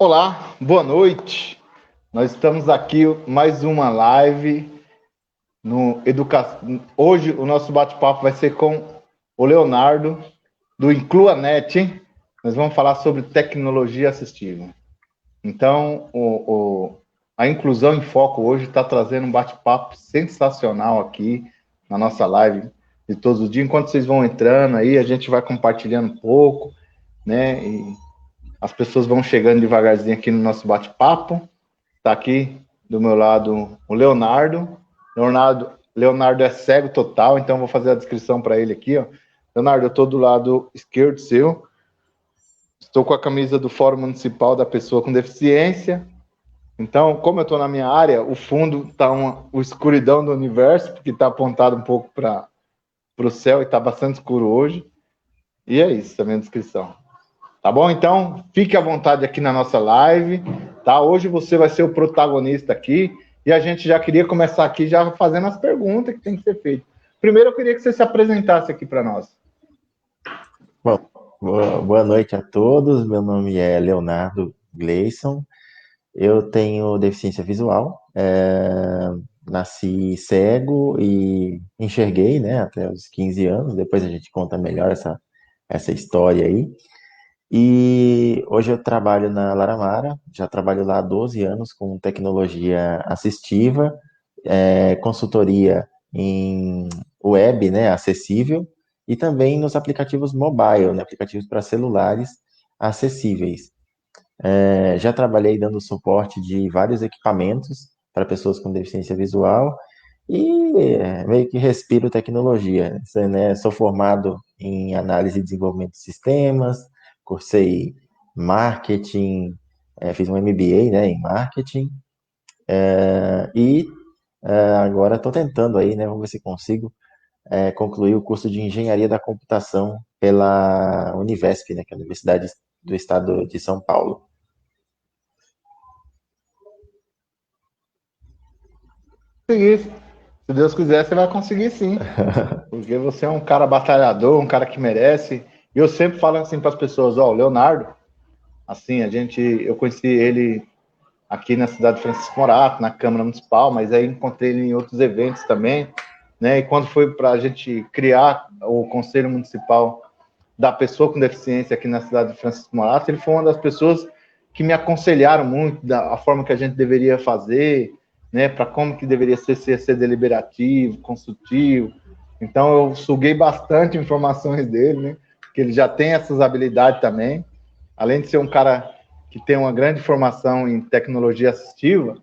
Olá, boa noite. Nós estamos aqui mais uma live no Educação. Hoje o nosso bate-papo vai ser com o Leonardo do IncluaNet, hein? Nós vamos falar sobre tecnologia assistiva. Então, a Inclusão em Foco hoje está trazendo um bate-papo sensacional aqui na nossa live de todos os dias. Enquanto vocês vão entrando aí, a gente vai compartilhando um pouco, né? E as pessoas vão chegando devagarzinho aqui no nosso bate-papo. Está aqui do meu lado o Leonardo. Leonardo é cego total, então vou fazer a descrição para ele aqui. Ó. Leonardo, eu estou do lado esquerdo seu. Estou com a camisa do Fórum Municipal da Pessoa com Deficiência. Então, como eu estou na minha área, o fundo está o escuridão do universo, porque está apontado um pouco para o céu e está bastante escuro hoje. E é isso, a minha descrição. Tá bom? Então, fique à vontade aqui na nossa live, tá? Hoje você vai ser o protagonista aqui e a gente já queria começar aqui já fazendo as perguntas que tem que ser feitas. Primeiro, eu queria que você se apresentasse aqui para nós. Bom, boa noite a todos. Meu nome é Leonardo Gleison. Eu tenho deficiência visual. Nasci cego e enxerguei, né, até os 15 anos. Depois a gente conta melhor essa história aí. E hoje eu trabalho na Laramara. Já trabalho lá há 12 anos com tecnologia assistiva, consultoria em web, né, acessível, e também nos aplicativos mobile, né, aplicativos para celulares acessíveis. Já trabalhei dando suporte de vários equipamentos para pessoas com deficiência visual e meio que respiro tecnologia, né? Sou formado em análise e desenvolvimento de sistemas, cursei marketing, fiz um MBA, né, em marketing, e agora estou tentando aí, né, vamos ver se consigo concluir o curso de Engenharia da Computação pela Univesp, né, que é a Universidade do Estado de São Paulo. Se Deus quiser, você vai conseguir sim. Porque você é um cara batalhador, um cara que merece. E eu sempre falo assim para as pessoas, ó, o Leonardo, assim, eu conheci ele aqui na cidade de Francisco Morato, na Câmara Municipal, mas aí encontrei ele em outros eventos também, né? E quando foi para a gente criar o Conselho Municipal da Pessoa com Deficiência aqui na cidade de Francisco Morato, ele foi uma das pessoas que me aconselharam muito da forma que a gente deveria fazer, né? Para como que deveria ser deliberativo, consultivo. Então eu suguei bastante informações dele, né? Porque ele já tem essas habilidades também, além de ser um cara que tem uma grande formação em tecnologia assistiva,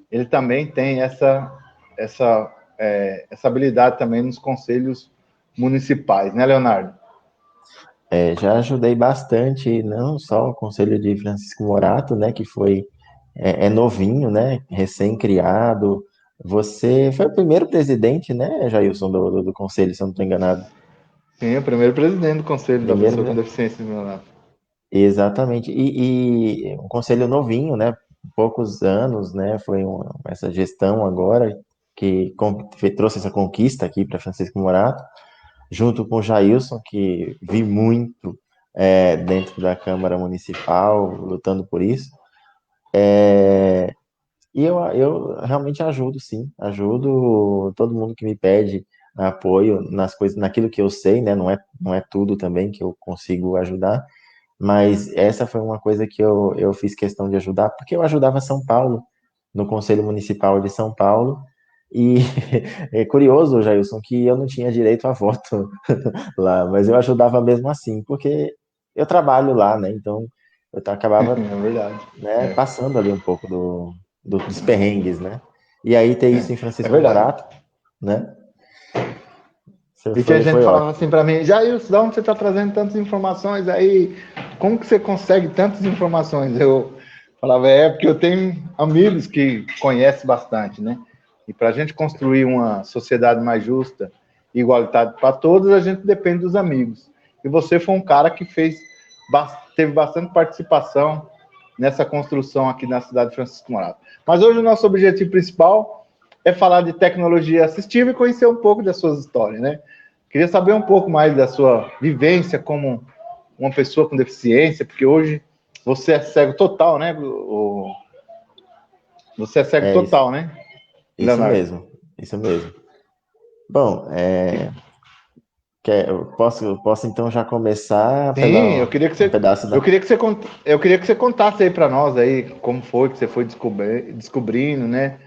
ele também tem essa habilidade também nos conselhos municipais, né, Leonardo? Já ajudei bastante, não só o Conselho de Francisco Morato, né, que é novinho, né, recém-criado. Você foi o primeiro presidente, né, Jailson, do Conselho, se eu não estou enganado. Sim, o primeiro presidente do Conselho da Primeiro, Pessoa com Deficiência, Leonardo. exatamente. E um conselho novinho, né, poucos anos, né, essa gestão agora trouxe essa conquista aqui para Francisco Morato, junto com o Jailson, que vi muito dentro da Câmara Municipal, lutando por isso. E eu realmente ajudo, sim, ajudo todo mundo que me pede apoio nas coisas, naquilo que eu sei, né? Não é tudo também que eu consigo ajudar, mas essa foi uma coisa que eu fiz questão de ajudar, porque eu ajudava São Paulo, no Conselho Municipal de São Paulo, e é curioso, Jailson, que eu não tinha direito a voto lá, mas eu ajudava mesmo assim, porque eu trabalho lá, né? Então acabava, É verdade. né, É, passando ali um pouco dos perrengues, né? E aí ter isso em é Francisco verdade. Morato, né? E que a gente Foi falava ótimo. assim para mim, Jailson, de onde você está trazendo tantas informações aí? Como que você consegue tantas informações? Eu falava, porque eu tenho amigos que conhecem bastante, né? E para a gente construir uma sociedade mais justa e igualitária para todos, a gente depende dos amigos. E você foi um cara que teve bastante participação nessa construção aqui na cidade de Francisco Morato. Mas hoje o nosso objetivo principal é falar de tecnologia assistiva e conhecer um pouco das suas histórias, né? Queria saber um pouco mais da sua vivência como uma pessoa com deficiência, porque hoje você é cego total, né? Você é cego É isso, total, né, isso Leonardo? mesmo, isso mesmo. Bom, eu posso então já começar Sim, pela um pedaço da. eu queria que você contasse aí para nós aí como foi que você foi descobrindo, né,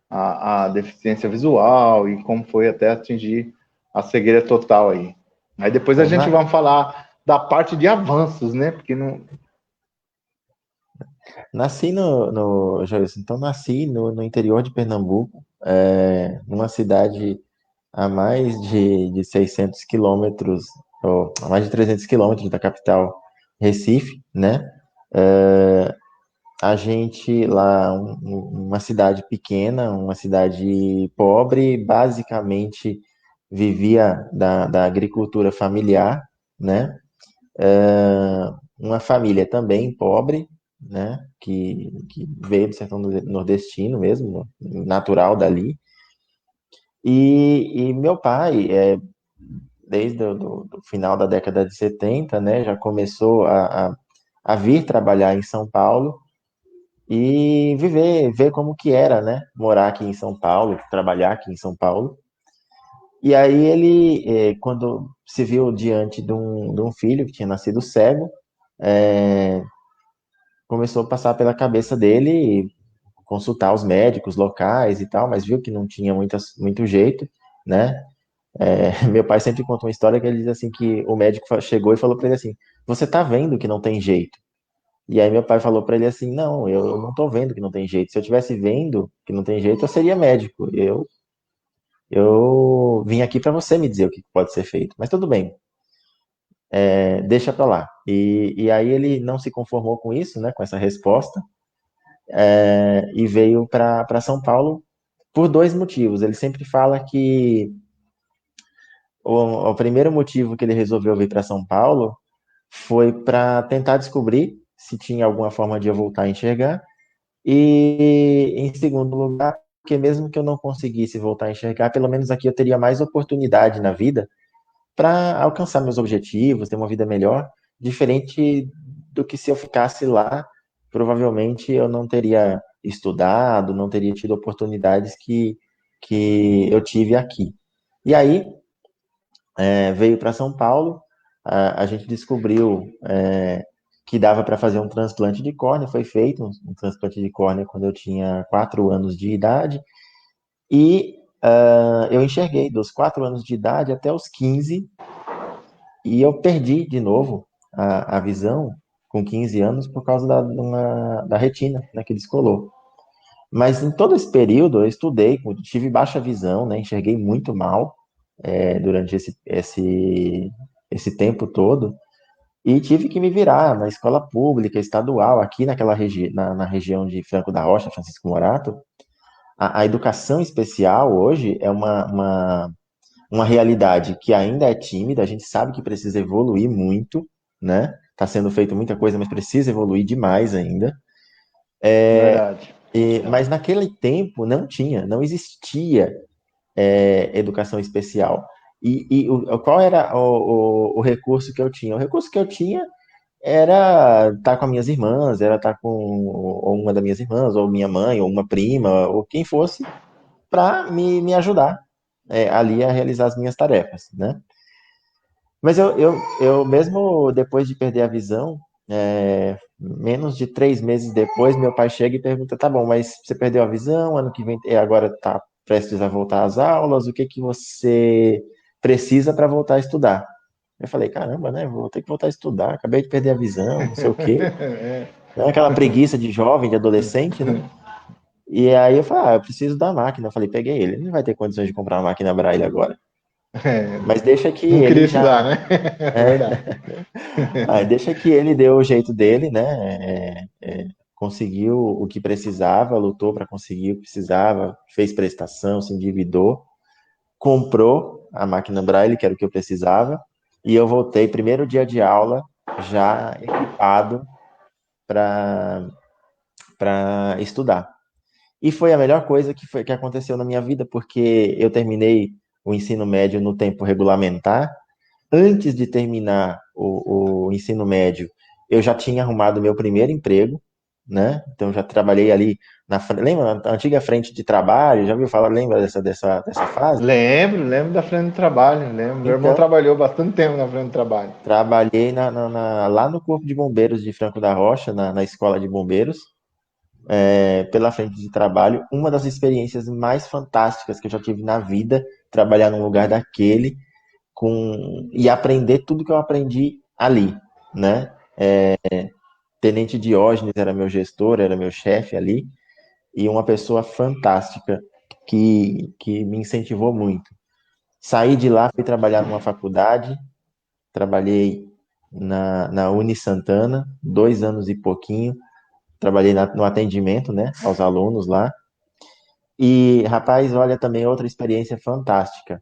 a deficiência visual e como foi até atingir a cegueira total aí. Aí depois a Bom, gente vai falar da parte de avanços, né, porque não. nasci Joilson, então nasci no interior de Pernambuco, numa cidade a mais de 600 quilômetros, ou a mais de 300 quilômetros da capital Recife, né? É, a gente lá, uma cidade pequena, uma cidade pobre, basicamente vivia da agricultura familiar, né? Uma família também pobre, né? Que veio do sertão nordestino mesmo, natural dali. E meu pai, desde o final da década de 70, né, já começou a vir trabalhar em São Paulo e ver como que era, né, morar aqui em São Paulo, trabalhar aqui em São Paulo. E aí ele, quando se viu diante de um filho que tinha nascido cego, é, começou a passar pela cabeça dele consultar os médicos locais e tal, mas viu que não tinha muito jeito, né? Meu pai sempre conta uma história que ele diz assim que o médico chegou e falou para ele assim: "Você tá vendo que não tem jeito?" E aí meu pai falou para ele assim: "Não, eu não tô vendo que não tem jeito. Se eu tivesse vendo que não tem jeito, eu seria médico. Eu vim aqui para você me dizer o que pode ser feito. Mas tudo bem, deixa para lá." E aí ele não se conformou com isso, né, com essa resposta, e veio para São Paulo por dois motivos. Ele sempre fala que o primeiro motivo que ele resolveu vir para São Paulo foi para tentar descobrir se tinha alguma forma de eu voltar a enxergar. E, em segundo lugar, porque mesmo que eu não conseguisse voltar a enxergar, pelo menos aqui eu teria mais oportunidade na vida para alcançar meus objetivos, ter uma vida melhor, diferente do que se eu ficasse lá, provavelmente eu não teria estudado, não teria tido oportunidades que eu tive aqui. E aí, veio para São Paulo, a gente descobriu que dava para fazer um transplante de córnea, foi feito um transplante de córnea quando eu tinha 4 anos de idade, e eu enxerguei dos 4 anos de idade até os 15, e eu perdi de novo a visão com 15 anos por causa da retina, né, que descolou. Mas em todo esse período eu estudei, tive baixa visão, né, enxerguei muito mal durante esse tempo todo, e tive que me virar na escola pública, estadual, aqui na região de Franco da Rocha, Francisco Morato. A educação especial hoje é uma realidade que ainda é tímida, a gente sabe que precisa evoluir muito, né? Está sendo feito muita coisa, mas precisa evoluir demais ainda. Verdade. Mas naquele tempo não existia educação especial. E qual era o recurso que eu tinha? O recurso que eu tinha era estar com as minhas irmãs, era estar com ou uma das minhas irmãs, ou minha mãe, ou uma prima, ou quem fosse, para me ajudar ali a realizar as minhas tarefas, né? Mas eu mesmo depois de perder a visão, menos de 3 meses depois, meu pai chega e pergunta: "Tá bom, mas você perdeu a visão, ano que vem agora está prestes a voltar às aulas, o que que você precisa para voltar a estudar?" Eu falei: "Caramba, né? Vou ter que voltar a estudar, acabei de perder a visão, não sei o quê." Né? Aquela preguiça de jovem, de adolescente, né? E aí eu falei: "Ah, eu preciso da máquina." Eu falei: "Peguei ele, ele não vai ter condições de comprar uma máquina Braille agora. Mas deixa que Não queria ele estudar, já. né? É, Verdade. deixa que ele deu o jeito dele, né? Conseguiu o que precisava, lutou para conseguir o que precisava, fez prestação, se endividou, comprou a máquina Braille, que era o que eu precisava, e eu voltei, primeiro dia de aula, já equipado para estudar. E foi a melhor coisa que aconteceu na minha vida, porque eu terminei o ensino médio no tempo regulamentar. Antes de terminar o ensino médio, eu já tinha arrumado meu primeiro emprego, né? Então já trabalhei ali lembra a antiga frente de trabalho? Já ouviu falar? Lembra dessa fase? Lembro da frente de trabalho, lembro. Meu irmão Então, trabalhou bastante tempo na frente de trabalho. trabalhei lá no Corpo de Bombeiros de Franco da Rocha, na Escola de Bombeiros, pela frente de trabalho. Uma das experiências mais fantásticas que eu já tive na vida, trabalhar num lugar daquele e aprender tudo que eu aprendi ali, né? Tenente Diógenes era meu gestor, era meu chefe ali, e uma pessoa fantástica que me incentivou muito. Saí de lá, fui trabalhar numa faculdade, trabalhei na Uni Santana, 2 anos e pouquinho, trabalhei no atendimento, né, aos alunos lá. E, rapaz, olha também outra experiência fantástica.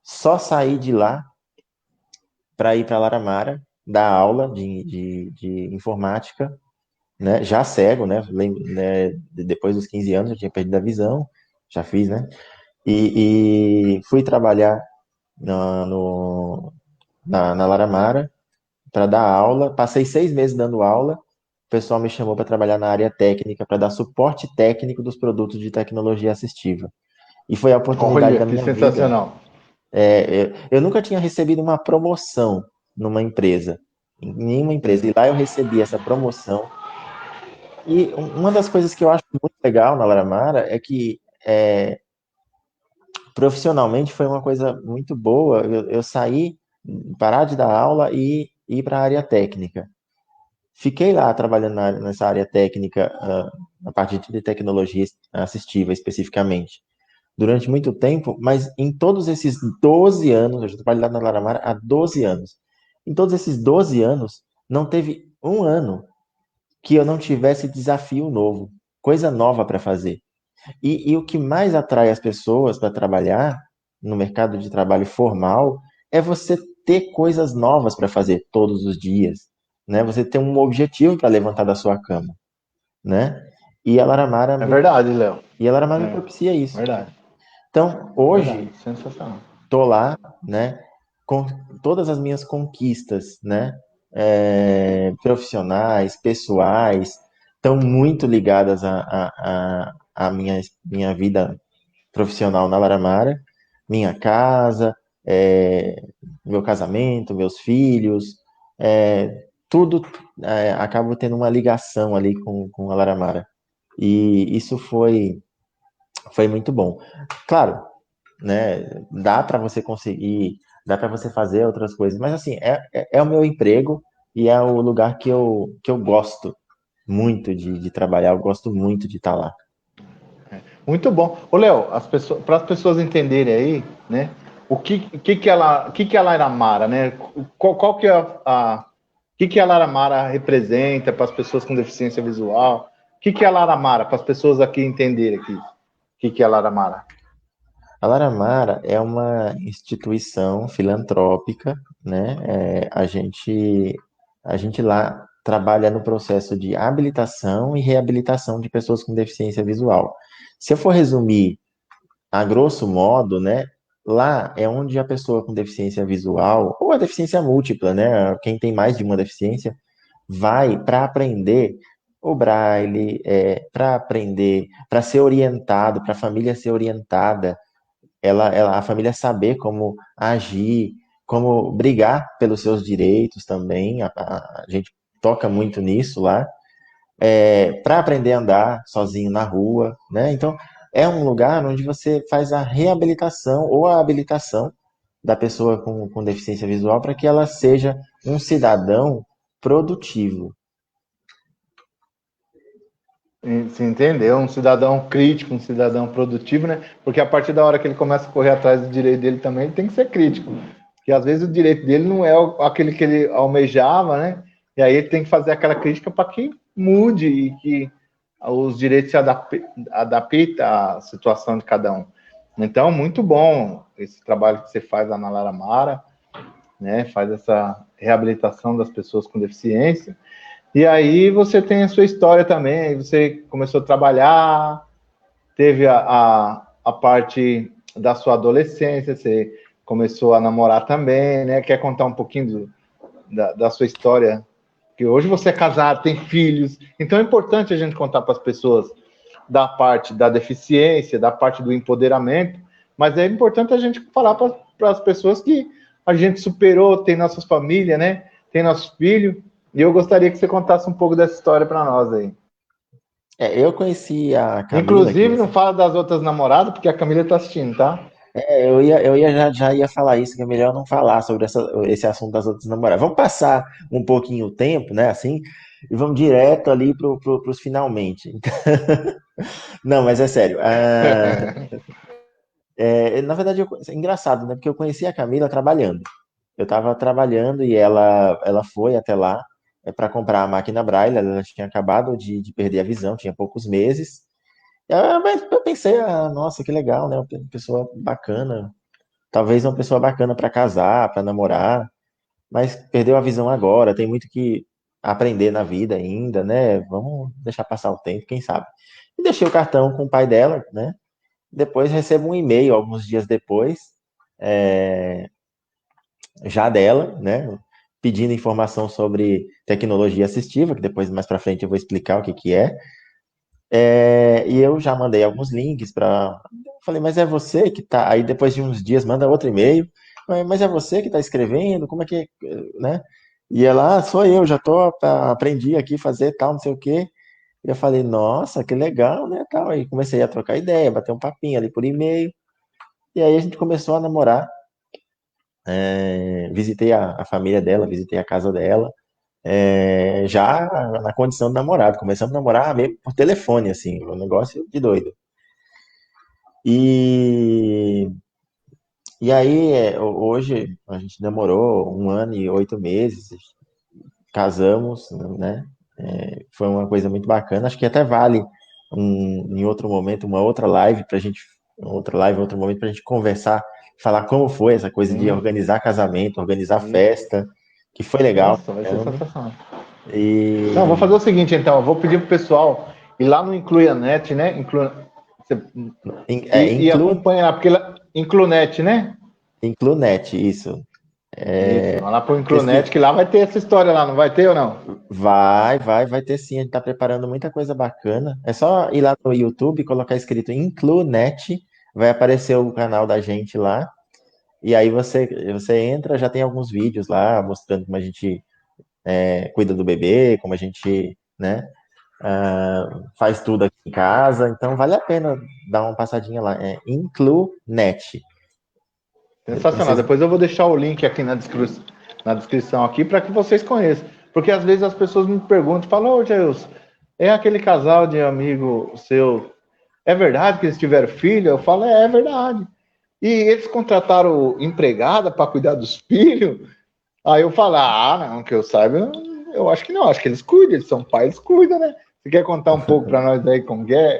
Só saí de lá para ir para Laramara, dar aula de informática, né, já cego, né, depois dos 15 anos eu tinha perdido a visão, já fiz, né, e fui trabalhar na, no, na Laramara para dar aula. Passei 6 meses dando aula. O pessoal me chamou para trabalhar na área técnica, para dar suporte técnico dos produtos de tecnologia assistiva. E foi a oportunidade Olha, da que minha vida. sensacional. Eu nunca tinha recebido uma promoção numa empresa, em nenhuma empresa. E lá eu recebi essa promoção. E uma das coisas que eu acho muito legal na Laramara é que profissionalmente foi uma coisa muito boa. Eu saí, parar de dar aula e ir para a área técnica. Fiquei lá trabalhando nessa área técnica, na parte de tecnologia assistiva especificamente, durante muito tempo, mas em todos esses 12 anos, eu já trabalho lá na Laramar há 12 anos, em todos esses 12 anos, não teve um ano que eu não tivesse desafio novo, coisa nova para fazer. E o que mais atrai as pessoas para trabalhar no mercado de trabalho formal é você ter coisas novas para fazer todos os dias, né? Você ter um objetivo para levantar da sua cama, né? E a Laramara É me, verdade, Léo. e a Laramara me É, propicia isso. verdade. Então, Verdade. hoje, Sensacional. tô lá, né? Com todas as minhas conquistas, né? Profissionais, pessoais, estão muito ligadas à minha vida profissional na Laramara, minha casa, meu casamento, meus filhos, tudo acaba tendo uma ligação ali com a Laramara. E isso foi muito bom. Claro, né, dá para você conseguir, dá para você fazer outras coisas, mas assim, é o meu emprego e é o lugar que eu gosto muito de trabalhar, eu gosto muito de estar lá. Muito bom. Ô, Léo, para as pessoas entenderem aí, né? O que que a Laramara, né? Qual que é o que a Laramara representa para as pessoas com deficiência visual? O que é a Laramara, para as pessoas aqui entenderem aqui? O que é a Laramara? A Laramara é uma instituição filantrópica, né? A gente lá trabalha no processo de habilitação e reabilitação de pessoas com deficiência visual. Se eu for resumir a grosso modo, né? Lá é onde a pessoa com deficiência visual, ou a deficiência múltipla, né? Quem tem mais de uma deficiência, vai para aprender o braille, para aprender, para ser orientado, para a família ser orientada, a família saber como agir, como brigar pelos seus direitos também. A gente toca muito nisso lá, para aprender a andar sozinho na rua, né? Então, é um lugar onde você faz a reabilitação ou a habilitação da pessoa com deficiência visual para que ela seja um cidadão produtivo. Se entendeu? Um cidadão crítico, um cidadão produtivo, né? Porque a partir da hora que ele começa a correr atrás do direito dele também, ele tem que ser crítico. Porque às vezes o direito dele não é aquele que ele almejava, né? E aí ele tem que fazer aquela crítica para que mude e que os direitos se adaptem à situação de cada um. Então, muito bom esse trabalho que você faz lá na Laramara, né? Faz essa reabilitação das pessoas com deficiência. E aí você tem a sua história também, você começou a trabalhar, teve a parte da sua adolescência, você começou a namorar também, né? Quer contar um pouquinho da sua história Porque hoje você é casado, tem filhos, então é importante a gente contar para as pessoas da parte da deficiência, da parte do empoderamento, mas é importante a gente falar para as pessoas que a gente superou, tem nossas famílias, né? Tem nosso filho, e eu gostaria que você contasse um pouco dessa história para nós aí. Eu conheci a Camila, que Inclusive, não fala das outras namoradas, porque a Camila está assistindo, tá? já ia falar isso, que é melhor não falar sobre esse assunto das outras namoradas. Vamos passar um pouquinho o tempo, né, assim, e vamos direto ali pros finalmente. Não, mas é sério. Na verdade, é engraçado, né, porque eu conheci a Camila trabalhando. Eu estava trabalhando e ela foi até lá para comprar a máquina Braille. Ela tinha acabado de perder a visão, tinha poucos meses. Mas eu pensei, nossa, que legal, né? Uma pessoa bacana. Talvez uma pessoa bacana para casar, para namorar, mas perdeu a visão agora, tem muito que aprender na vida ainda, né? Vamos deixar passar o tempo, quem sabe. E deixei o cartão com o pai dela, né? Depois recebo um e-mail, alguns dias depois, é, já dela, né? Pedindo informação sobre tecnologia assistiva, que depois mais para frente eu vou explicar o que que é. E eu já mandei alguns links para. Falei, mas é você que tá. Aí depois de uns dias manda outro e-mail. Mas é você que está escrevendo? Como é que, né? E ela, sou eu, já aprendi aqui a fazer tal, não sei o quê. E eu falei, nossa, que legal, né? Tal. Aí comecei a trocar ideia, bater um papinho ali por e-mail. E aí a gente começou a namorar. Visitei a família dela, visitei a casa dela. Já na condição de namorado. Começamos a namorar meio por telefone, assim, um negócio de doido. E, e aí, hoje, a gente namorou 1 ano e 8 meses, casamos, né? Foi uma coisa muito bacana. Acho que até vale em outro momento, uma outra live pra gente, outro momento pra gente conversar, falar como foi essa coisa de Sim, organizar casamento, organizar isso. festa, que foi legal. Nossa, vai ser Caramba. sensacional. Não, vou E fazer o seguinte, então. Eu vou pedir pro pessoal ir lá no Incluianet, né? E acompanha lá, porque lá, Inclunet, né? Inclunet, isso. Isso, vai lá pro Inclunet, Pesquisa. que lá vai ter essa história lá, não vai ter ou não? Vai ter sim. A gente tá preparando muita coisa bacana. É só ir lá no YouTube, colocar escrito Inclunet, vai aparecer o canal da gente lá. E aí você entra, já tem alguns vídeos lá mostrando como a gente cuida do bebê, como a gente, né, faz tudo aqui em casa. Então vale a pena dar uma passadinha lá. É Inclunet. Depois Sensacional. vocês. Depois eu vou deixar o link aqui na descrição aqui para que vocês conheçam. Porque às vezes as pessoas me perguntam, falam, ô Jailson, é aquele casal de amigo seu, é verdade que eles tiveram filho? Eu falo, é verdade. E eles contrataram empregada para cuidar dos filhos? Aí eu falo, não, que eu saiba, eu acho que não, acho que eles cuidam, eles são pais, eles cuidam, né? Você quer contar um pouco para nós aí como que é?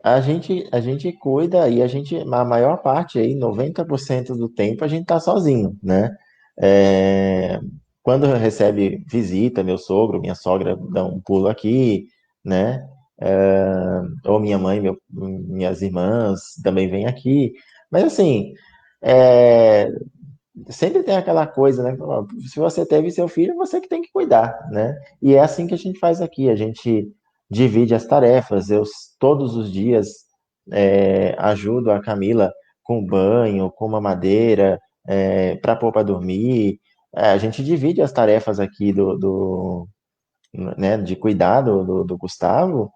A gente cuida e a maior parte aí, 90% do tempo, a gente tá sozinho, né? É, Quando recebe visita, meu sogro, minha sogra dão um pulo aqui, né? Ou minha mãe, minhas irmãs também vêm aqui. Mas assim, é, sempre tem aquela coisa, né? Ó, se você teve seu filho, você que tem que cuidar, né? E é assim que a gente faz aqui. A gente divide as tarefas. Eu todos os dias ajudo a Camila com banho, com mamadeira, para pôr para dormir. A gente divide as tarefas aqui né, de cuidar do Gustavo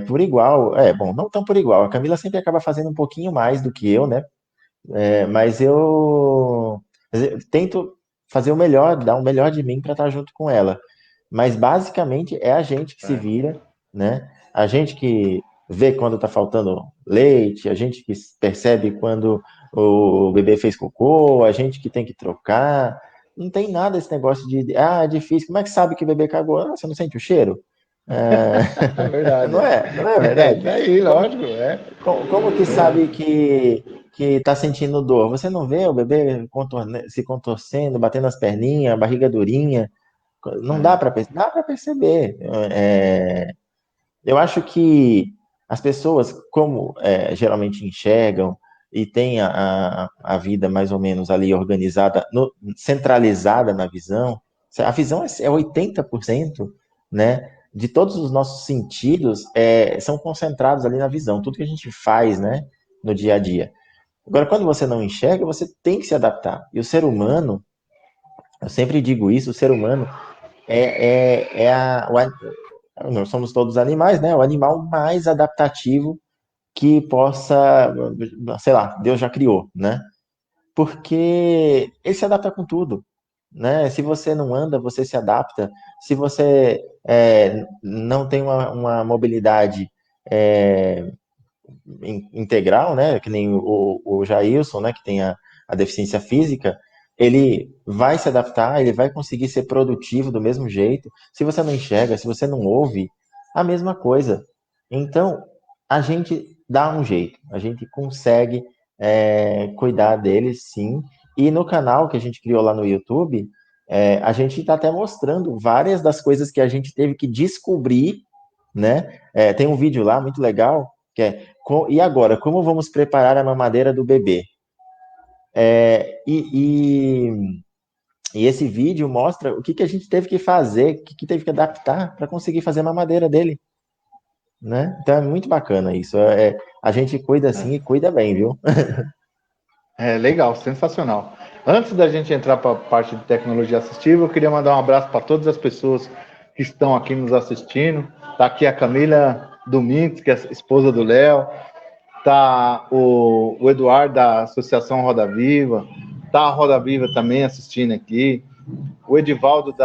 por igual. Bom, não tão por igual. A Camila sempre acaba fazendo um pouquinho mais do que eu, né? Mas eu tento fazer o melhor, dar o melhor de mim para estar junto com ela. Mas basicamente é a gente que se É. vira, né? A gente que vê quando está faltando leite, a gente que percebe quando o bebê fez cocô, a gente que tem que trocar. Não tem nada esse negócio é difícil. Como é que sabe que o bebê cagou? Você não sente o cheiro? É, É verdade, não é é verdade? isso aí, Como, lógico, é. como que sabe que está sentindo dor? Você não vê o bebê se contorcendo, batendo as perninhas, a barriga durinha? Não dá É. para perceber? Dá para perceber. Eu acho que as pessoas, como geralmente enxergam e têm a vida mais ou menos ali organizada, centralizada na visão, A visão é 80%, né? De todos os nossos sentidos são concentrados ali na visão, tudo que a gente faz, né, no dia a dia. Agora, quando você não enxerga, você tem que se adaptar. E o ser humano, eu sempre digo isso, o ser humano nós somos todos animais, né? O animal mais adaptativo que possa, sei lá, Deus já criou, né? Porque ele se adapta com tudo, né? Se você não anda, você se adapta. Se você não tem uma mobilidade é, integral, né? Que nem o Jailson, né? Que tem a deficiência física, ele vai se adaptar, ele vai conseguir ser produtivo do mesmo jeito. Se você não enxerga, se você não ouve, a mesma coisa. Então, a gente dá um jeito, a gente consegue cuidar deles, sim. E no canal que a gente criou lá no YouTube, a gente está até mostrando várias das coisas que a gente teve que descobrir, né? Tem um vídeo lá muito legal que e agora, como vamos preparar a mamadeira do bebê? É, e, e, e esse vídeo mostra o que a gente teve que fazer, o que teve que adaptar para conseguir fazer a mamadeira dele, né? Então é muito bacana isso. A gente cuida assim e cuida bem, viu? É legal, sensacional. Antes da gente entrar para a parte de tecnologia assistiva, eu queria mandar um abraço para todas as pessoas que estão aqui nos assistindo. Tá aqui a Camila Domingues, que é a esposa do Léo. Tá o Eduardo da Associação Roda Viva. Tá a Roda Viva também assistindo aqui. O Edivaldo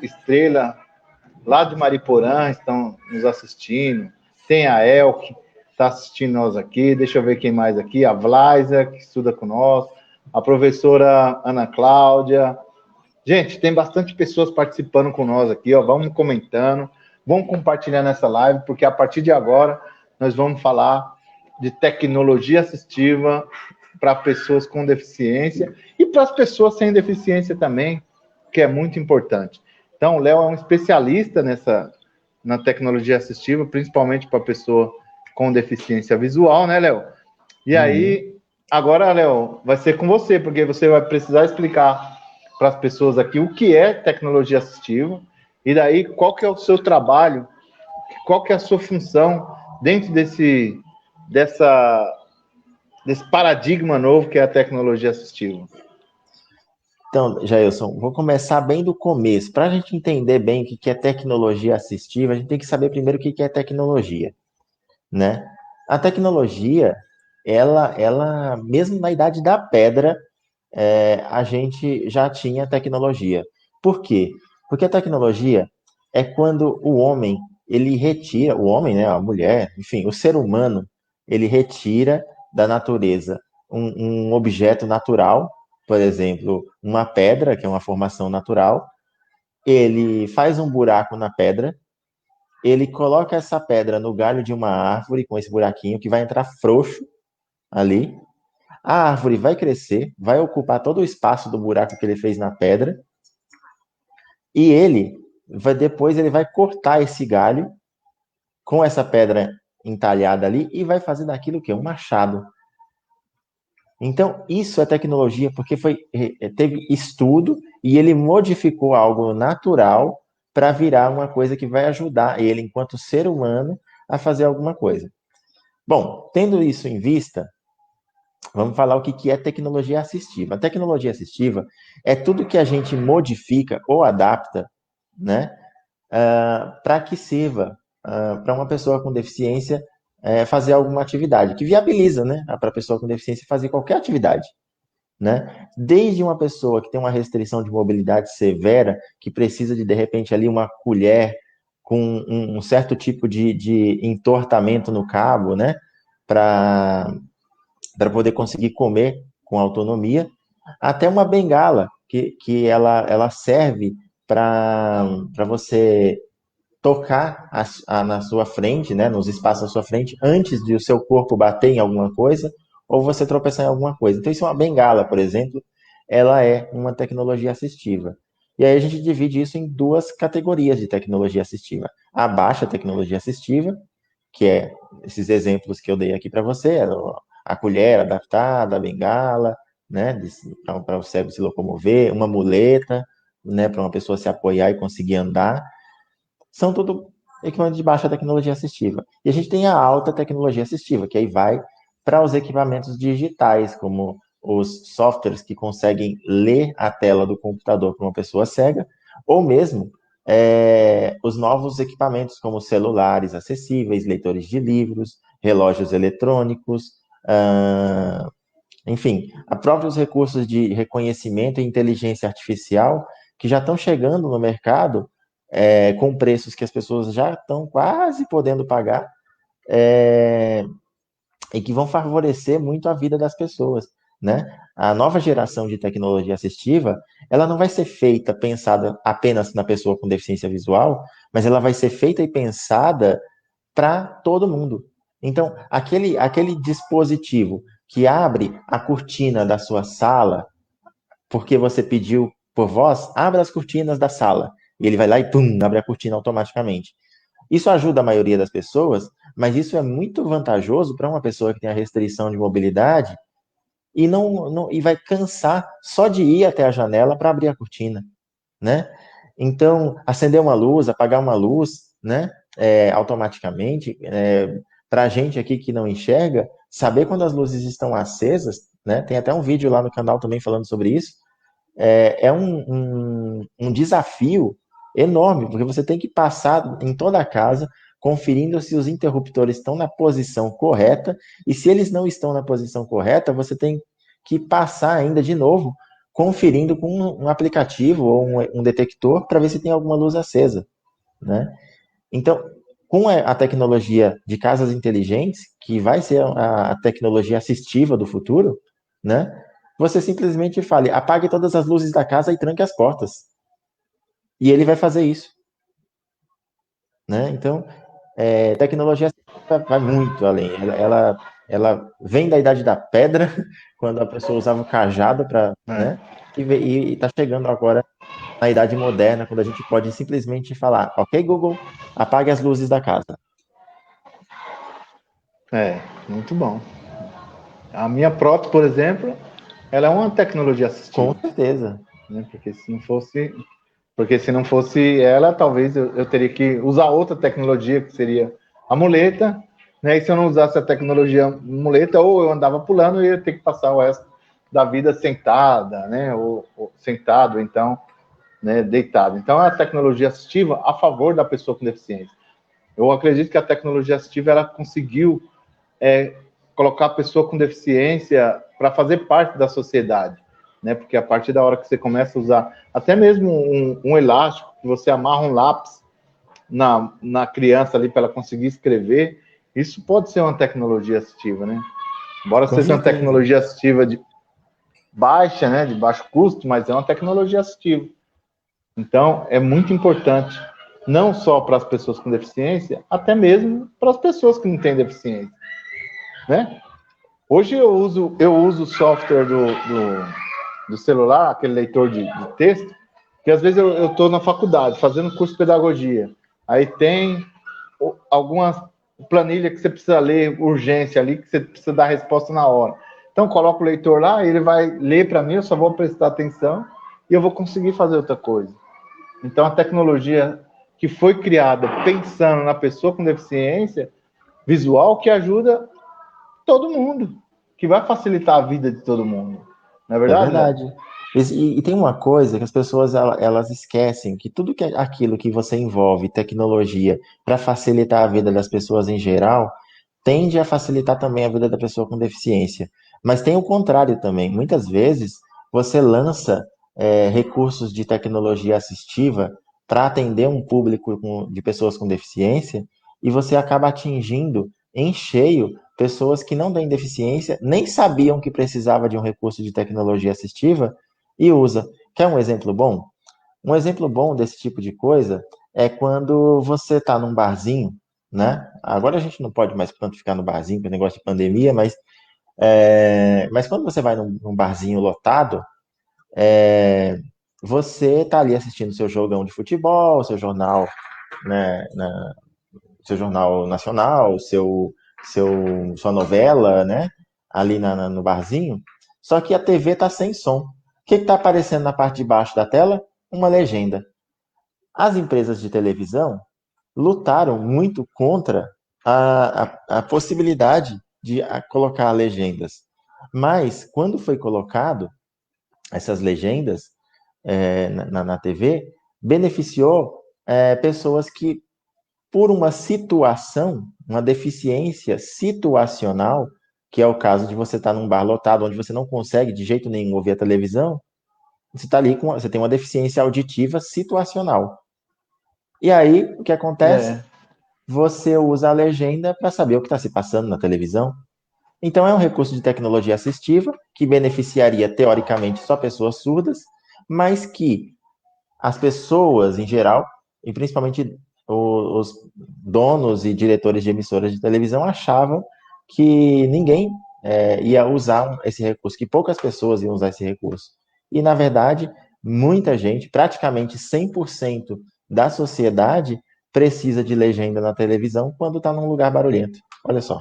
Estrela, lá de Mariporã, estão nos assistindo. Tem a Elke, está assistindo nós aqui. Deixa eu ver quem mais aqui. A Vlaisa, que estuda com nós. A professora Ana Cláudia. Gente, tem bastante pessoas participando com nós aqui, ó. Vamos comentando, vamos compartilhar nessa live, porque a partir de agora nós vamos falar de tecnologia assistiva para pessoas com deficiência e para as pessoas sem deficiência também, que é muito importante. Então, o Léo é um especialista na tecnologia assistiva, principalmente para pessoa com deficiência visual, né, Léo? E aí, agora, Léo, vai ser com você, porque você vai precisar explicar para as pessoas aqui o que é tecnologia assistiva e daí qual que é o seu trabalho, qual que é a sua função dentro desse paradigma novo que é a tecnologia assistiva. Então, Jailson, vou começar bem do começo. Para a gente entender bem o que é tecnologia assistiva, a gente tem que saber primeiro o que é tecnologia, né? A tecnologia, ela, mesmo na Idade da Pedra, a gente já tinha tecnologia. Por quê? Porque a tecnologia é quando o homem, ele retira, o homem, né, a mulher, enfim, o ser humano, ele retira da natureza um objeto natural, por exemplo, uma pedra, que é uma formação natural, ele faz um buraco na pedra, ele coloca essa pedra no galho de uma árvore com esse buraquinho que vai entrar frouxo ali. A árvore vai crescer, vai ocupar todo o espaço do buraco que ele fez na pedra, e depois ele vai cortar esse galho com essa pedra entalhada ali e vai fazer daquilo o quê? Um machado. Então, isso é tecnologia porque teve estudo e ele modificou algo natural para virar uma coisa que vai ajudar ele, enquanto ser humano, a fazer alguma coisa. Bom, tendo isso em vista, vamos falar o que é tecnologia assistiva. A tecnologia assistiva é tudo que a gente modifica ou adapta, né, para que sirva para uma pessoa com deficiência fazer alguma atividade, que viabiliza, né, para a pessoa com deficiência fazer qualquer atividade, né? Desde uma pessoa que tem uma restrição de mobilidade severa, que precisa de repente, ali uma colher com um certo tipo de entortamento no cabo, né, para poder conseguir comer com autonomia, até uma bengala, que ela serve para você tocar na sua frente, né, nos espaços à sua frente, antes de o seu corpo bater em alguma coisa, ou você tropeçar em alguma coisa. Então, isso é uma bengala, por exemplo, ela é uma tecnologia assistiva. E aí a gente divide isso em duas categorias de tecnologia assistiva. A baixa tecnologia assistiva, que é esses exemplos que eu dei aqui para você, a colher adaptada, a bengala, né, para o cego se locomover, uma muleta, né, para uma pessoa se apoiar e conseguir andar, são tudo equipamentos de baixa tecnologia assistiva. E a gente tem a alta tecnologia assistiva, que aí vai para os equipamentos digitais, como os softwares que conseguem ler a tela do computador para uma pessoa cega, ou mesmo os novos equipamentos, como celulares acessíveis, leitores de livros, relógios eletrônicos, enfim, há próprios recursos de reconhecimento e inteligência artificial que já estão chegando no mercado com preços que as pessoas já estão quase podendo pagar, é, e que vão favorecer muito a vida das pessoas, né? A nova geração de tecnologia assistiva, ela não vai ser feita pensada apenas na pessoa com deficiência visual, mas ela vai ser feita e pensada para todo mundo. Então, aquele dispositivo que abre a cortina da sua sala, porque você pediu por voz, abra as cortinas da sala. E ele vai lá e pum, abre a cortina automaticamente. Isso ajuda a maioria das pessoas, mas isso é muito vantajoso para uma pessoa que tem a restrição de mobilidade e e vai cansar só de ir até a janela para abrir a cortina, né? Então, acender uma luz, apagar uma luz, né? Automaticamente, para a gente aqui que não enxerga, saber quando as luzes estão acesas, né? Tem até um vídeo lá no canal também falando sobre isso. É um desafio enorme, porque você tem que passar em toda a casa conferindo se os interruptores estão na posição correta, e se eles não estão na posição correta, você tem que passar ainda de novo, conferindo com um aplicativo ou um detector para ver se tem alguma luz acesa, né? Então, com a tecnologia de casas inteligentes, que vai ser a tecnologia assistiva do futuro, né? Você simplesmente fale, apague todas as luzes da casa e tranque as portas. E ele vai fazer isso, né? Então, tecnologia vai muito além. Ela vem da idade da pedra, quando a pessoa usava o cajado para, É. né? E está chegando agora na idade moderna, quando a gente pode simplesmente falar, ok, Google, apague as luzes da casa. Muito bom. A minha prótese, por exemplo, ela é uma tecnologia Com assistiva, certeza. né? Porque se não fosse ela, talvez eu teria que usar outra tecnologia, que seria a muleta, né? E se eu não usasse a tecnologia muleta, ou eu andava pulando e ia ter que passar o resto da vida sentada, né? Ou sentado, então, né? Deitado. Então, é a tecnologia assistiva a favor da pessoa com deficiência. Eu acredito que a tecnologia assistiva ela conseguiu colocar a pessoa com deficiência para fazer parte da sociedade, né? Porque a partir da hora que você começa a usar até mesmo um elástico, que você amarra um lápis na criança ali para ela conseguir escrever, isso pode ser uma tecnologia assistiva, né? Embora Com seja uma certeza. tecnologia assistiva de baixa, né, de baixo custo, mas é uma tecnologia assistiva. Então, é muito importante, não só para as pessoas com deficiência, até mesmo para as pessoas que não têm deficiência, né? Hoje eu uso o software do celular, aquele leitor de texto, que às vezes eu estou na faculdade fazendo curso de pedagogia. Aí tem algumas planilha que você precisa ler, urgência ali, que você precisa dar resposta na hora. Então, coloco o leitor lá, ele vai ler para mim, eu só vou prestar atenção e eu vou conseguir fazer outra coisa. Então, a tecnologia que foi criada pensando na pessoa com deficiência visual que ajuda todo mundo, que vai facilitar a vida de todo mundo. Não é É verdade, Léo? verdade. E tem uma coisa que as pessoas elas esquecem, que tudo que aquilo que você envolve tecnologia para facilitar a vida das pessoas em geral, tende a facilitar também a vida da pessoa com deficiência. Mas tem o contrário também. Muitas vezes você lança recursos de tecnologia assistiva para atender um público de pessoas com deficiência e você acaba atingindo em cheio pessoas que não têm deficiência, nem sabiam que precisava de um recurso de tecnologia assistiva e usa. Quer um exemplo bom? Um exemplo bom desse tipo de coisa é quando você está num barzinho, né? Agora a gente não pode mais tanto ficar no barzinho, por negócio de pandemia, mas quando você vai num barzinho lotado, é, você está ali assistindo seu jogão de futebol, seu jornal, né, seu jornal nacional, sua novela, né? Ali no barzinho. Só que a TV tá sem som. O que está aparecendo na parte de baixo da tela? uma legenda. As empresas de televisão lutaram muito contra a possibilidade de colocar legendas. Mas, quando foi colocado essas legendas na TV, beneficiou pessoas que, por uma situação, uma deficiência situacional, que é o caso de você estar num bar lotado, onde você não consegue de jeito nenhum ouvir a televisão, você está ali você tem uma deficiência auditiva situacional. E aí, o que acontece? É, Você usa a legenda para saber o que está se passando na televisão. Então, é um recurso de tecnologia assistiva que beneficiaria, teoricamente, só pessoas surdas, mas que as pessoas, em geral, e principalmente os donos e diretores de emissoras de televisão, achavam que ninguém ia usar esse recurso, que poucas pessoas iam usar esse recurso. E, na verdade, muita gente, praticamente 100% da sociedade, precisa de legenda na televisão quando está num lugar barulhento. Olha só.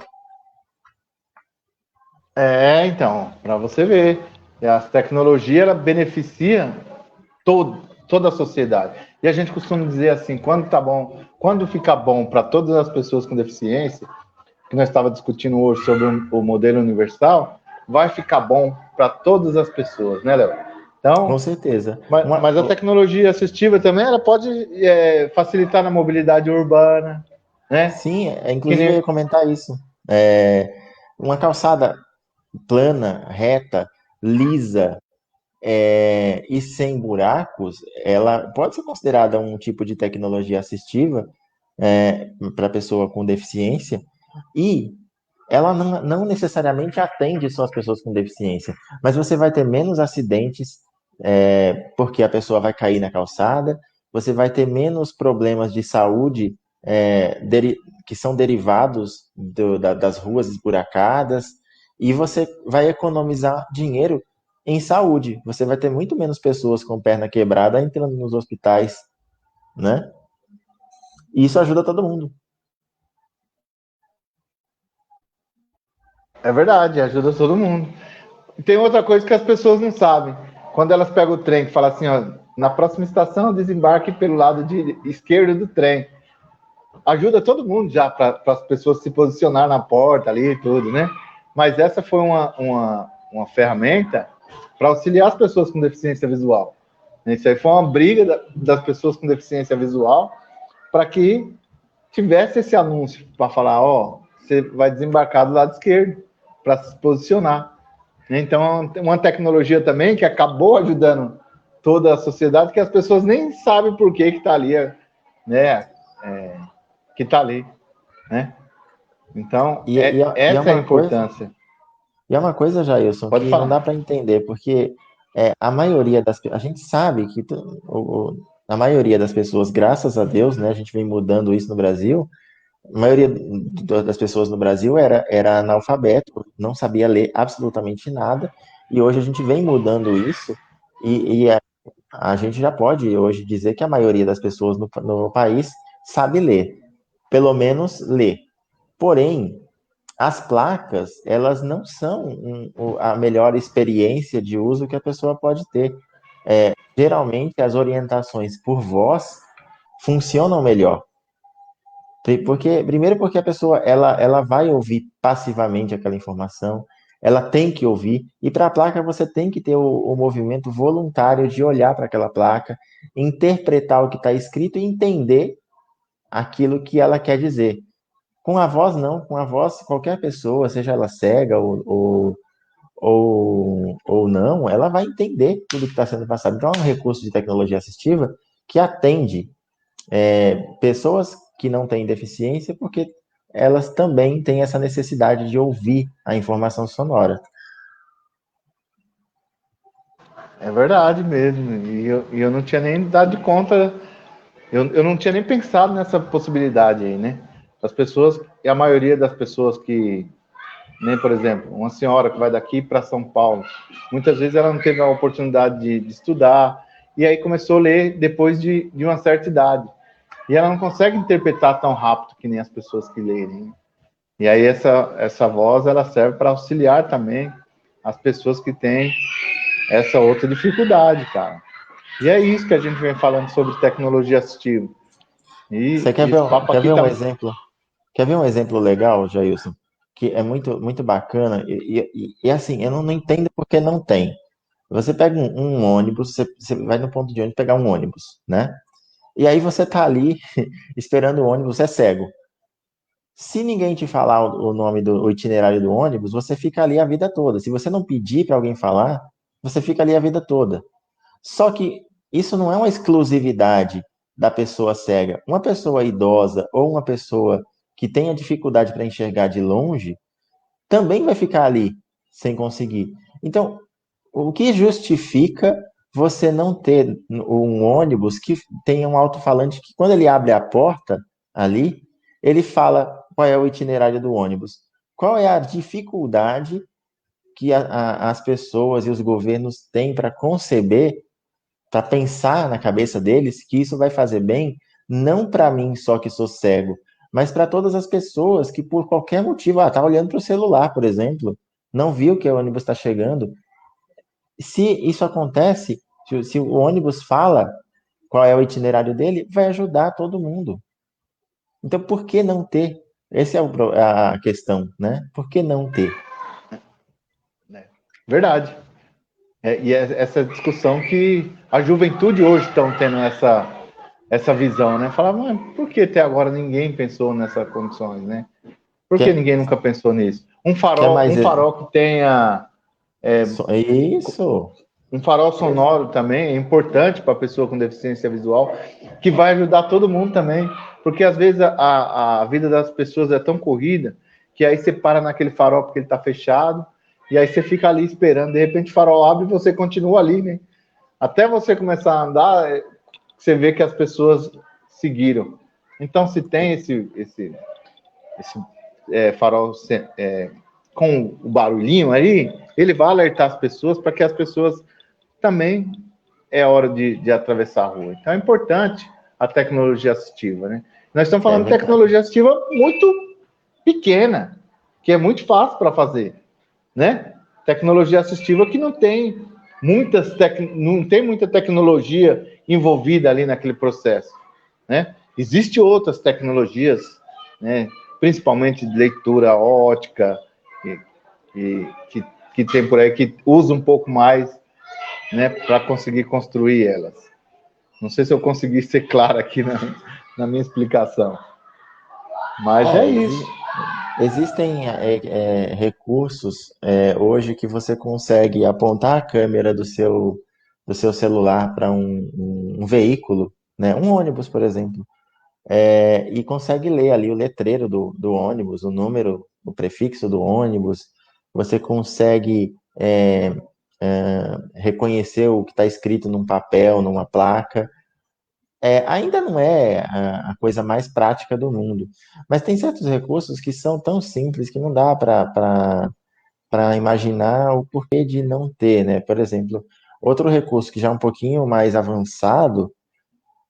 então, para você ver, a tecnologia ela beneficia toda a sociedade. E a gente costuma dizer assim, quando tá bom, quando fica bom para todas as pessoas com deficiência, que nós estávamos discutindo hoje sobre o modelo universal, vai ficar bom para todas as pessoas, né, Léo? Com Então, certeza. mas a tecnologia assistiva também ela pode facilitar na mobilidade urbana, né? Sim, Que inclusive eu ia nem, comentar isso. Uma calçada plana, reta, lisa, e sem buracos, ela pode ser considerada um tipo de tecnologia assistiva para pessoa com deficiência, e ela não necessariamente atende só as pessoas com deficiência, mas você vai ter menos acidentes, porque a pessoa vai cair na calçada, você vai ter menos problemas de saúde que são derivados das ruas esburacadas, e você vai economizar dinheiro em saúde. Você vai ter muito menos pessoas com perna quebrada entrando nos hospitais, né? E isso ajuda todo mundo. é verdade, ajuda todo mundo. E tem outra coisa que as pessoas não sabem. Quando elas pegam o trem e falam assim, ó, na próxima estação desembarque pelo lado esquerdo do trem. Ajuda todo mundo já para as pessoas se posicionar na porta ali e tudo, né? Mas essa foi uma ferramenta para auxiliar as pessoas com deficiência visual. Isso aí foi uma briga das pessoas com deficiência visual para que tivesse esse anúncio para falar, ó, você vai desembarcar do lado esquerdo para se posicionar. Então, uma tecnologia também que acabou ajudando toda a sociedade, que as pessoas nem sabem por que está ali, né? Que está ali, né? Então, E é essa é a uma coisa, importância. Jailson, Pode que não dá falar. para entender, porque a maioria a gente sabe que a maioria das pessoas, graças a Deus, né, a gente vem mudando isso no Brasil. A maioria das pessoas no Brasil era analfabeto, não sabia ler absolutamente nada, e hoje a gente vem mudando isso, e a gente já pode hoje dizer que a maioria das pessoas no país sabe ler, pelo menos ler. Porém, as placas, elas não são a melhor experiência de uso que a pessoa pode ter. Geralmente, as orientações por voz funcionam melhor. Primeiro porque a pessoa ela vai ouvir passivamente aquela informação, ela tem que ouvir, e para a placa você tem que ter o movimento voluntário de olhar para aquela placa, interpretar o que está escrito e entender aquilo que ela quer dizer. Com a voz, não. Com a voz, qualquer pessoa, seja ela cega ou não, ela vai entender tudo que está sendo passado. Então, é um recurso de tecnologia assistiva que atende pessoas que não têm deficiência, porque elas também têm essa necessidade de ouvir a informação sonora. É verdade mesmo. E eu não tinha nem dado de conta, eu não tinha nem pensado nessa possibilidade aí, né? As pessoas, e a maioria das pessoas que, nem por exemplo, uma senhora que vai daqui para São Paulo, muitas vezes ela não teve a oportunidade de estudar, e aí começou a ler depois de uma certa idade. E ela não consegue interpretar tão rápido que nem as pessoas que lerem. E aí essa voz ela serve para auxiliar também as pessoas que têm essa outra dificuldade, cara. E é isso que a gente vem falando sobre tecnologia assistiva. Você E esse papo quer aqui ver tá. um exemplo? Quer ver um exemplo legal, Jailson? Que é muito bacana. E assim, eu não entendo porque não tem. Você pega um ônibus, você vai no ponto de ônibus pegar um ônibus, né? E aí você tá ali esperando o ônibus, você é cego. Se ninguém te falar o nome do o itinerário do ônibus, você fica ali a vida toda. Se você não pedir para alguém falar, você fica ali a vida toda. Só que isso não é uma exclusividade da pessoa cega. Uma pessoa idosa ou uma pessoa que tenha dificuldade para enxergar de longe também vai ficar ali sem conseguir. Então, o que justifica você não ter um ônibus que tenha um alto-falante que, quando ele abre a porta ali, ele fala qual é o itinerário do ônibus? Qual é a dificuldade que as pessoas e os governos têm para conceber, para pensar na cabeça deles que isso vai fazer bem, não para mim só que sou cego, mas para todas as pessoas que por qualquer motivo, tá olhando para o celular, por exemplo, não viu que o ônibus está chegando. Se isso acontece, se o ônibus fala qual é o itinerário dele, vai ajudar todo mundo. Então, por que não ter? Essa é a questão, né? Por que não ter? Verdade. E é essa discussão que a juventude hoje estão tendo essa visão, né? Falar, mas por que até agora ninguém pensou nessas condições, né? Por que Quer, ninguém nunca pensou nisso? quer mais? Um farol que tenha Isso. um farol sonoro também é importante para a pessoa com deficiência visual, que vai ajudar todo mundo também, porque às vezes a vida das pessoas é tão corrida que aí você para naquele farol porque ele está fechado e aí você fica ali esperando, de repente o farol abre e você continua ali, né? Até você começar a andar, você vê que as pessoas seguiram. Então, se tem esse farol com o barulhinho aí, ele vai alertar as pessoas para que as pessoas também é hora de atravessar a rua. Então é importante a tecnologia assistiva, né? Nós estamos É falando de verdade. tecnologia assistiva muito pequena, que é muito fácil para fazer, né? Tecnologia assistiva que não tem muita tecnologia envolvida ali naquele processo, né? Existem outras tecnologias, né? Principalmente de leitura ótica, que tem por aí que usa um pouco mais, né, para conseguir construir elas. Não sei se eu consegui ser claro aqui na minha explicação, mas é É, isso. existem recursos hoje que você consegue apontar a câmera do seu celular para um veículo, né? Um ônibus, por exemplo, e consegue ler ali o letreiro do ônibus, o número, o prefixo do ônibus. Você consegue reconhecer o que está escrito num papel, numa placa. Ainda não é a coisa mais prática do mundo, mas tem certos recursos que são tão simples que não dá para imaginar o porquê de não ter, né? Por exemplo, outro recurso que já é um pouquinho mais avançado,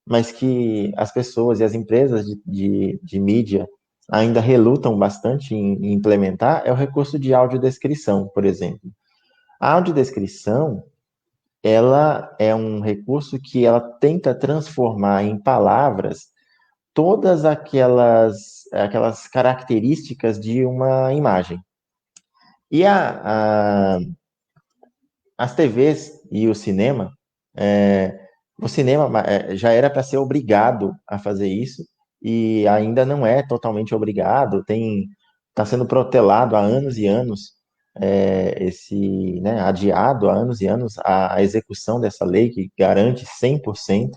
mas que as pessoas e as empresas de mídia ainda relutam bastante em implementar, é o recurso de audiodescrição, por exemplo. A audiodescrição, ela é um recurso que ela tenta transformar em palavras todas aquelas características de uma imagem. E as TVs e o cinema já era para ser obrigado a fazer isso e ainda não é totalmente obrigado. Está sendo protelado há anos e anos né, adiado há anos e anos a execução dessa lei que garante 100%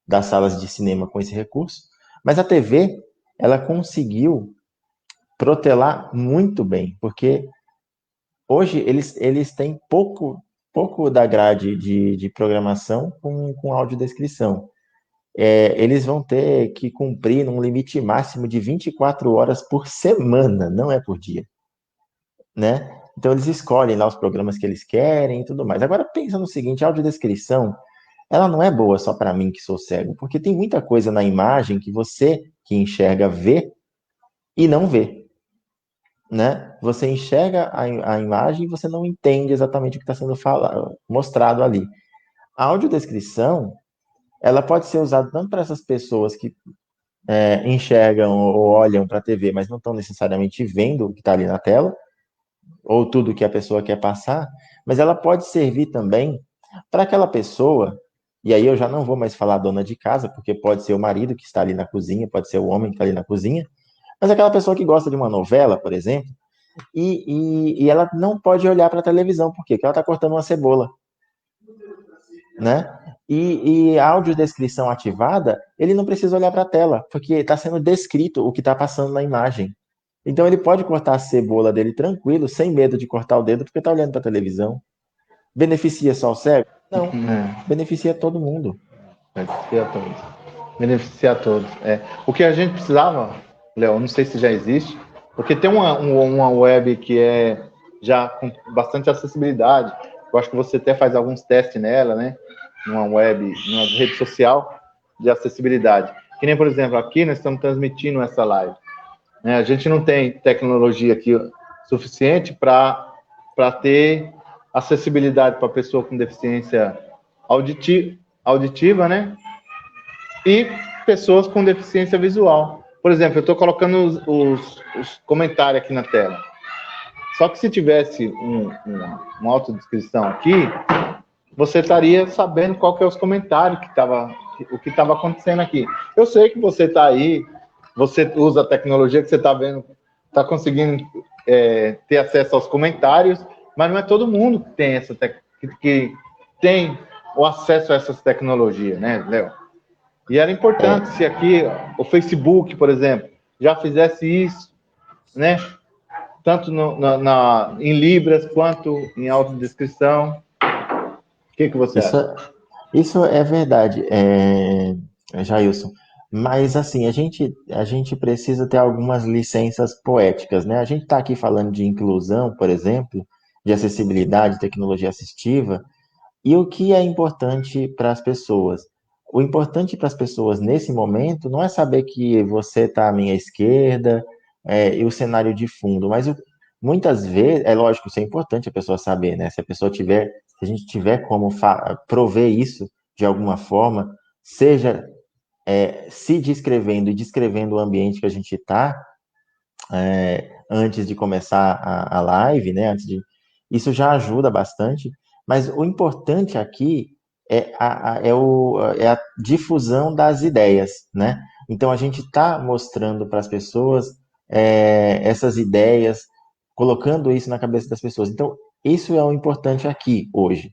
das salas de cinema com esse recurso. Mas a TV, ela conseguiu protelar muito bem, porque hoje eles têm pouco da grade de programação com audiodescrição. Eles vão ter que cumprir num limite máximo de 24 horas por semana, não é por dia, né? Então eles escolhem lá os programas que eles querem e tudo mais. Agora pensa no seguinte, a audiodescrição, ela não é boa só para mim que sou cego, porque tem muita coisa na imagem que você que enxerga vê e não vê, né? Você enxerga a imagem e você não entende exatamente o que está sendo falado, mostrado ali. A audiodescrição, ela pode ser usada tanto para essas pessoas que enxergam ou olham para a TV, mas não estão necessariamente vendo o que está ali na tela, ou tudo que a pessoa quer passar, mas ela pode servir também para aquela pessoa, e aí eu já não vou mais falar dona de casa, porque pode ser o marido que está ali na cozinha, pode ser o homem que está ali na cozinha, mas aquela pessoa que gosta de uma novela, por exemplo, e ela não pode olhar para a televisão, por quê? Porque ela está cortando uma cebola, né? E a audiodescrição ativada, ele não precisa olhar para a tela, porque está sendo descrito o que está passando na imagem. Então ele pode cortar a cebola dele tranquilo, sem medo de cortar o dedo, porque está olhando para a televisão. Beneficia só o cego? Não. É, Beneficia todo mundo. beneficia a todos. Beneficia a todos. O que a gente precisava, Léo, não sei se já existe, porque tem uma web que é já com bastante acessibilidade. Eu acho que você até faz alguns testes nela, né? Numa web, numa rede social de acessibilidade. Que nem, por exemplo, aqui nós estamos transmitindo essa live. Né? A gente não tem tecnologia aqui suficiente para ter acessibilidade para pessoa com deficiência auditiva, né? E pessoas com deficiência visual. Por exemplo, eu estou colocando os comentários aqui na tela. Só que se tivesse uma autodescrição aqui, você estaria sabendo qual que é os comentários o que estava acontecendo aqui. Eu sei que você está aí, você usa a tecnologia que você está vendo, está conseguindo ter acesso aos comentários, mas não é todo mundo que tem que tem o acesso a essas tecnologias, né, Léo? E era importante se aqui o Facebook, por exemplo, já fizesse isso, né? Tanto em Libras quanto em autodescrição. O que você Isso, acha? isso é verdade, Jailson. Mas, assim, a gente precisa ter algumas licenças poéticas, né? A gente está aqui falando de inclusão, por exemplo, de acessibilidade, tecnologia assistiva, e o que é importante para as pessoas? O importante para as pessoas nesse momento não é saber que você está à minha esquerda, e o cenário de fundo, mas muitas vezes, é lógico, isso é importante a pessoa saber, né? Se a pessoa tiver, se a gente tiver como prover isso de alguma forma, seja se descrevendo e descrevendo o ambiente que a gente está, antes de começar a live, né? Isso já ajuda bastante, mas o importante aqui é a difusão das ideias, né? Então a gente está mostrando para as pessoas essas ideias, colocando isso na cabeça das pessoas. Então, isso é o importante aqui hoje.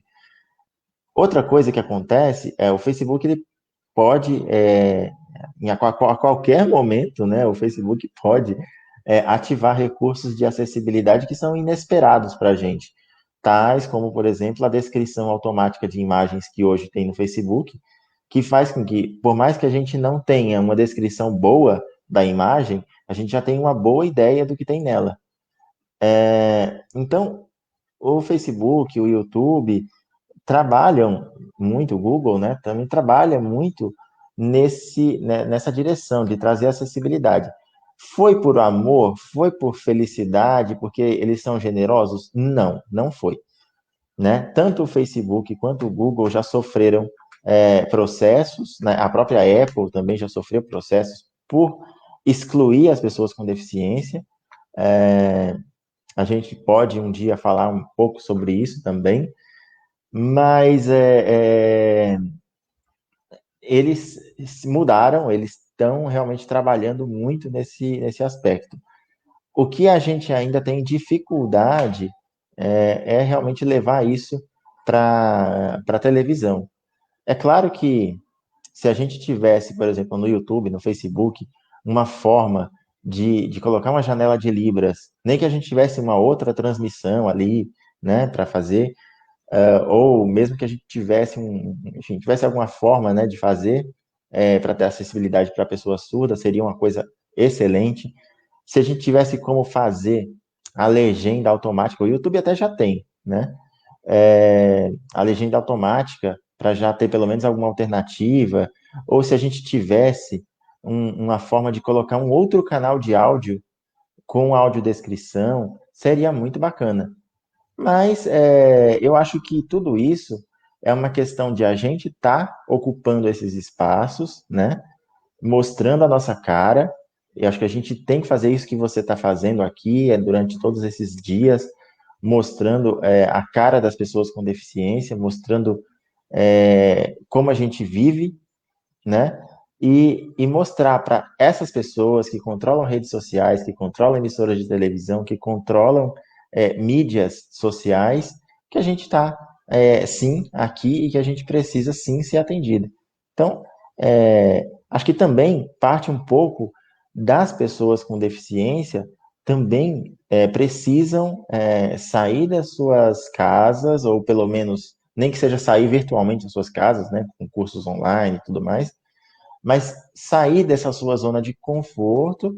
Outra coisa que acontece é o Facebook, ele pode, a qualquer momento, né, o Facebook pode ativar recursos de acessibilidade que são inesperados para a gente, tais como, por exemplo, a descrição automática de imagens que hoje tem no Facebook, que faz com que, por mais que a gente não tenha uma descrição boa da imagem, a gente já tem uma boa ideia do que tem nela. Então, o Facebook, o YouTube, trabalham muito, o Google, né, também trabalha muito nessa direção de trazer acessibilidade. Foi por amor? Foi por felicidade? Porque eles são generosos? Não, não foi. Né? Tanto o Facebook quanto o Google já sofreram processos, né? A própria Apple também já sofreu processos por excluir as pessoas com deficiência. A gente pode um dia falar um pouco sobre isso também, mas eles se mudaram, eles estão realmente trabalhando muito nesse aspecto. O que a gente ainda tem dificuldade realmente levar isso para a televisão. É claro que se a gente tivesse, por exemplo, no YouTube, no Facebook, uma forma de colocar uma janela de Libras, nem que a gente tivesse uma outra transmissão ali, né, para fazer, ou mesmo que a gente tivesse enfim, tivesse alguma forma, né, de fazer para ter acessibilidade para pessoas surdas, seria uma coisa excelente. Se a gente tivesse como fazer a legenda automática, o YouTube até já tem, né? A legenda automática para já ter pelo menos alguma alternativa, ou se a gente tivesse uma forma de colocar um outro canal de áudio com audiodescrição, seria muito bacana. Mas eu acho que tudo isso é uma questão de a gente estar ocupando esses espaços, né? Mostrando a nossa cara. Eu acho que a gente tem que fazer isso que você está fazendo aqui, durante todos esses dias, mostrando a cara das pessoas com deficiência, mostrando como a gente vive, né? E mostrar para essas pessoas que controlam redes sociais, que controlam emissoras de televisão, que controlam mídias sociais, que a gente está, sim, aqui e que a gente precisa, sim, ser atendido. Então, acho que também parte um pouco das pessoas com deficiência também precisam sair das suas casas, ou pelo menos, nem que seja sair virtualmente das suas casas, né, com cursos online e tudo mais, mas sair dessa sua zona de conforto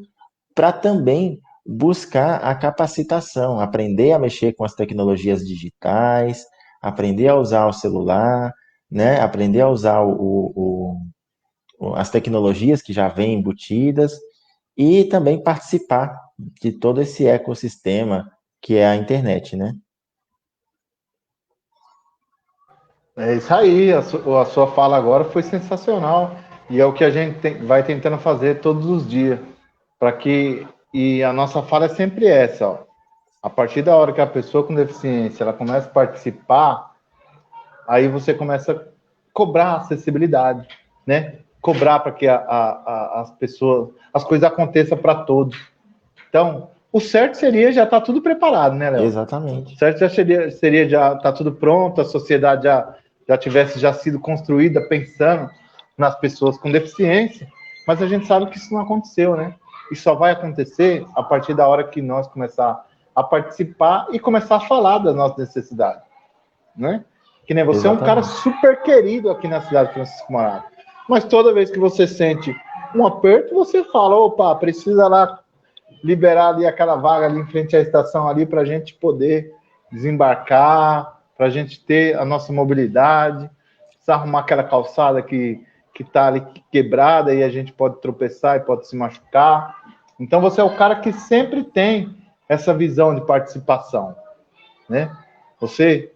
para também buscar a capacitação, aprender a mexer com as tecnologias digitais, aprender a usar o celular, né? Aprender a usar as tecnologias que já vêm embutidas e também participar de todo esse ecossistema que é a internet, né? É isso aí, a sua fala agora foi sensacional e é o que a gente vai tentando fazer todos os dias, para que e a nossa fala é sempre essa, ó. A partir da hora que a pessoa com deficiência ela começa a participar, aí você começa a cobrar acessibilidade, né? Cobrar para que as pessoas, as coisas aconteçam para todos. Então, o certo seria já estar tudo preparado, né, Léo? Exatamente. Certo já seria já tá tudo pronto, a sociedade já tivesse já sido construída pensando nas pessoas com deficiência, mas a gente sabe que isso não aconteceu, né? E só vai acontecer a partir da hora que nós começar a participar e começar a falar das nossas necessidades, né? Que nem você é um cara Exatamente. super querido aqui na cidade de Francisco Morato, mas toda vez que você sente um aperto, você fala, opa, precisa lá liberar ali aquela vaga ali em frente à estação ali para a gente poder desembarcar, para a gente ter a nossa mobilidade, precisa arrumar aquela calçada que está ali quebrada e a gente pode tropeçar e pode se machucar. Então você é o cara que sempre tem essa visão de participação, né? Você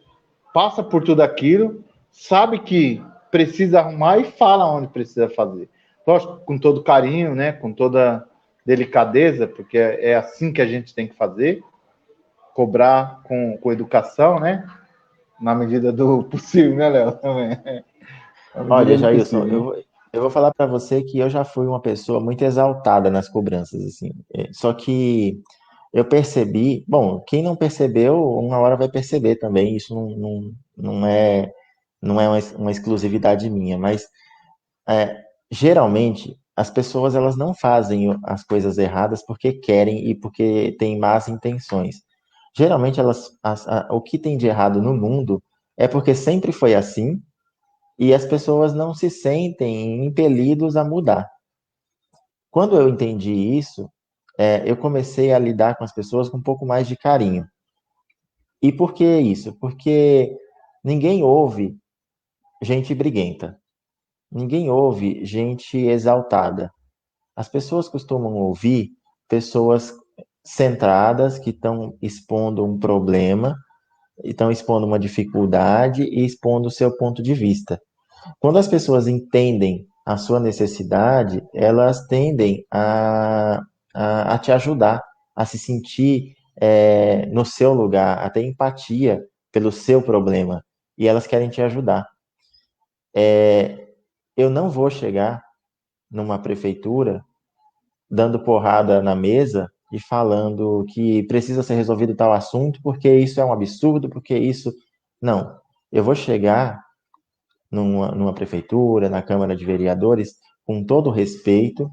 passa por tudo aquilo, sabe que precisa arrumar e fala onde precisa fazer. Lógico, com todo carinho, né? Com toda delicadeza, porque é assim que a gente tem que fazer, cobrar com educação, né? Na medida do possível, né, Léo? Também. Na Olha, medida do Jailson, possível, né? eu vou falar para você que eu já fui uma pessoa muito exaltada nas cobranças, assim. Só que eu percebi, bom, quem não percebeu, uma hora vai perceber também. Isso não é uma exclusividade minha, mas é, geralmente as pessoas elas não fazem as coisas erradas porque querem e porque têm más intenções. Geralmente o que tem de errado no mundo é porque sempre foi assim e as pessoas não se sentem impelidos a mudar. Quando eu entendi isso, eu comecei a lidar com as pessoas com um pouco mais de carinho. E por que isso? Porque ninguém ouve gente briguenta, ninguém ouve gente exaltada. As pessoas costumam ouvir pessoas centradas que estão expondo um problema, estão expondo uma dificuldade e expondo o seu ponto de vista. Quando as pessoas entendem a sua necessidade, elas tendem a te ajudar, a se sentir no seu lugar, a ter empatia pelo seu problema, e elas querem te ajudar. Eu não vou chegar numa prefeitura dando porrada na mesa e falando que precisa ser resolvido tal assunto porque isso é um absurdo, porque isso. Não. Eu vou chegar numa prefeitura, na Câmara de Vereadores, com todo respeito,